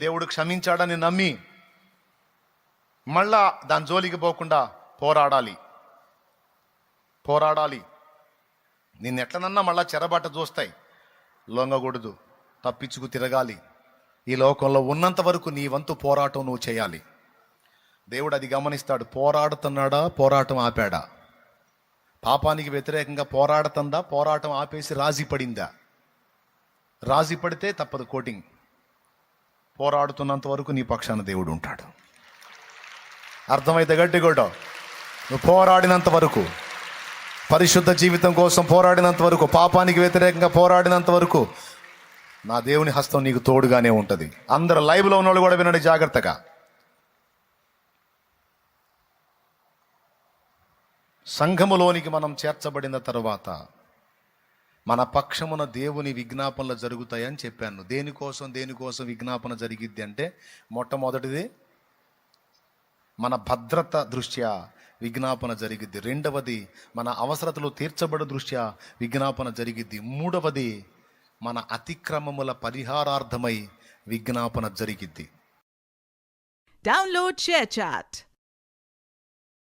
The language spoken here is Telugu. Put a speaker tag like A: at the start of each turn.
A: దేవుడు క్షమించాడని నమ్మి మళ్ళా దాని జోలికి పోకుండా పోరాడాలి. నిన్నెట్లనన్నా మళ్ళా చెరబాట చూస్తాయి, లొంగకూడదు, తప్పించుకు తిరగాలి. ఈ లోకంలో ఉన్నంత వరకు నీ వంతు పోరాటం నువ్వు చేయాలి. దేవుడు అది గమనిస్తాడు. పోరాడుతున్నాడా, పోరాటం ఆపాడా? పాపానికి వ్యతిరేకంగా పోరాడుతుందా, పోరాటం ఆపేసి రాజీ పడిందా? రాజీ పడితే తప్పదు కోటింగ్. పోరాడుతున్నంత వరకు నీ పక్షాన దేవుడు ఉంటాడు. అర్థమైతే గట్టి కొట్ట. నువ్వు పోరాడినంత వరకు, పరిశుద్ధ జీవితం కోసం పోరాడినంత వరకు, పాపానికి వ్యతిరేకంగా పోరాడినంత వరకు నా దేవుని హస్తం నీకు తోడుగానే ఉంటుంది. అందరు లైవ్లో ఉన్నోళ్ళు కూడా వినండి జాగ్రత్తగా. సంఘములోనికి మనం చేర్చబడిన తర్వాత మన పక్షమున దేవుని విజ్ఞాపనలు జరుగుతాయని చెప్పాను. దేనికోసం విజ్ఞాపన జరిగిద్ది అంటే, మొట్టమొదటిది మన భద్రత దృష్ట్యా విజ్ఞాపన జరిగిద్ది. రెండవది మన అవసరతలు తీర్చబడి దృష్ట్యా విజ్ఞాపన జరిగిద్ది. మూడవది మన అతిక్రమముల పరిహారార్థమై విజ్ఞాపన జరిగిద్ది.
B: Download ShareChat.